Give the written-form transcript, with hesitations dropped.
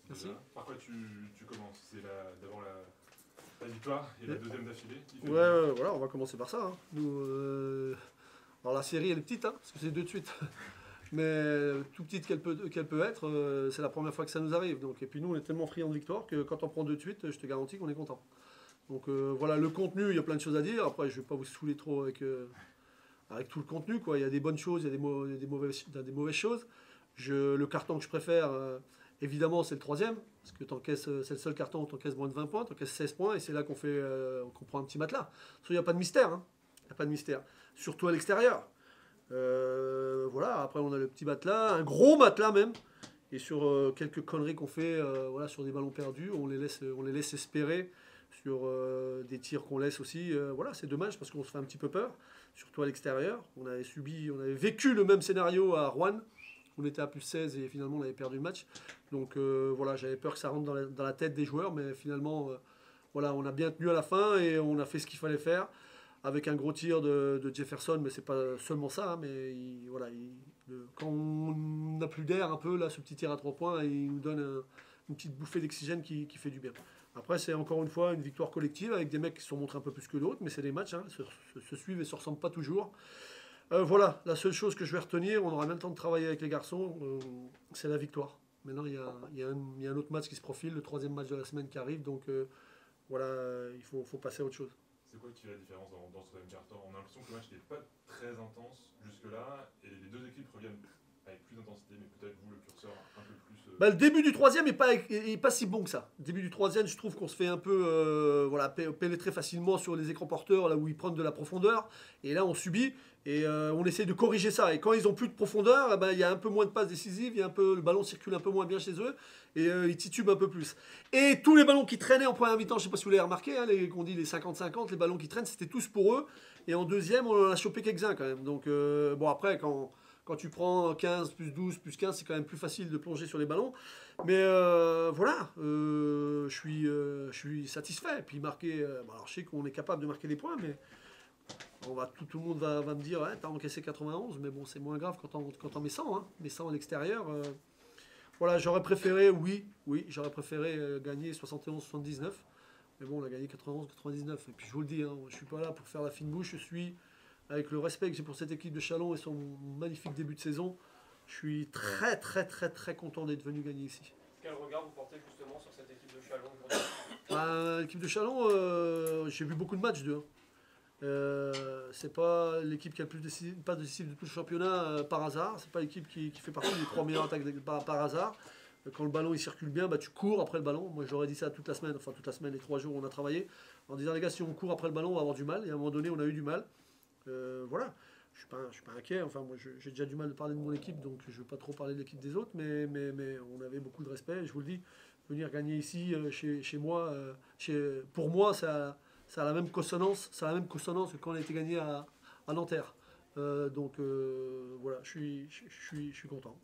Merci. Par quoi tu commences? C'est d'abord la victoire et la deuxième d'affilée? Ouais, voilà, on va commencer par ça. Hein. Nous, alors la série elle est petite, hein, parce que c'est deux de suite. Mais tout petite qu'elle peut être, c'est la première fois que ça nous arrive. Donc, et puis nous, on est tellement friands de victoire que quand on prend deux de suite, je te garantis qu'on est content. Donc voilà, le contenu, il y a plein de choses à dire. Après, je ne vais pas vous saouler trop avec tout le contenu. Quoi. Il y a des bonnes choses, il y a il y a des mauvaises choses. Le carton que je préfère, évidemment, c'est le troisième. Parce que c'est le seul carton où tu encaisses moins de 20 points, tu encaisses 16 points, et c'est là qu'on prend un petit matelas. Parce qu'il n'y a pas de mystère. Hein. Il n'y a pas de mystère. Surtout à l'extérieur. Voilà, après on a le petit matelas, un gros matelas même. Et sur quelques conneries qu'on fait voilà, sur des ballons perdus, on les laisse espérer sur des tirs qu'on laisse aussi. Voilà, c'est dommage parce qu'on se fait un petit peu peur, surtout à l'extérieur. On avait vécu le même scénario à Rouen. On était à plus 16 et finalement on avait perdu le match. Donc voilà, j'avais peur que ça rentre dans la tête des joueurs, mais finalement, voilà, on a bien tenu à la fin et on a fait ce qu'il fallait faire avec un gros tir de Jefferson, mais c'est pas seulement ça, hein, mais voilà, quand on n'a plus d'air un peu, là, ce petit tir à 3 points, il nous donne une petite bouffée d'oxygène qui fait du bien. Après, c'est encore une fois une victoire collective avec des mecs qui se sont montrés un peu plus que d'autres, mais c'est des matchs, hein, se suivent et se ressemblent pas toujours. Voilà, la seule chose que je vais retenir, on aura même le temps de travailler avec les garçons, c'est la victoire. Maintenant, il y a un autre match qui se profile, le troisième match de la semaine qui arrive, donc voilà, il faut passer à autre chose. C'est quoi qui fait la différence dans ce troisième quart-temps? On a l'impression que le match n'est pas très intense jusque-là, et les deux équipes reviennent avec plus d'intensité, mais peut-être vous, le curseur, un peu plus... Bah, le début du troisième est pas si bon que ça. Le début du troisième, je trouve qu'on se fait un peu voilà, pénétrer facilement sur les écrans porteurs, là où ils prennent de la profondeur. Et là, on subit et on essaie de corriger ça. Et quand ils ont plus de profondeur, eh ben, il y a un peu moins de passes décisives, le ballon circule un peu moins bien chez eux et ils titubent un peu plus. Et tous les ballons qui traînaient en première mi-temps, je sais pas si vous l'avez remarqué, hein, qu'on dit les 50-50, les ballons qui traînent, c'était tous pour eux. Et en deuxième, on en a chopé quelques-uns quand même. Donc bon, après, quand tu prends 15, plus 12, plus 15, c'est quand même plus facile de plonger sur les ballons. Mais voilà, je suis satisfait. Et puis marquer, alors je sais qu'on est capable de marquer des points, mais tout le monde va me dire, ouais, t'as encaissé 91, mais bon, c'est moins grave quand on met 100, hein, mais 100 à l'extérieur. Voilà, j'aurais préféré, oui, j'aurais préféré gagner 71-79. Mais bon, on a gagné 91-99. Et puis je vous le dis, hein, je suis pas là pour faire la fine bouche, je suis avec le respect que j'ai pour cette équipe de Chalon et son magnifique début de saison, je suis très très très très content d'être venu gagner ici. Quel regard vous portez justement sur cette équipe de Chalon aujourd'hui? L'équipe de Chalon, j'ai vu beaucoup de matchs d'eux. Hein. C'est pas l'équipe qui a le plus de passes décisives de tout le championnat par hasard. C'est pas l'équipe qui fait partie des 3 meilleures attaques par hasard. Quand le ballon il circule bien, bah, tu cours après le ballon. Moi j'aurais dit ça toute la semaine, enfin toute la semaine, les 3 jours où on a travaillé, en disant les gars, si on court après le ballon, on va avoir du mal. Et à un moment donné, on a eu du mal. Voilà, je suis pas inquiet. Enfin, moi, j'ai déjà du mal de parler de mon équipe, donc je ne veux pas trop parler de l'équipe des autres, mais on avait beaucoup de respect. Et je vous le dis, venir gagner ici, chez moi, pour moi, ça a la même consonance, que quand on a été gagné à Nanterre. Donc voilà, je suis content.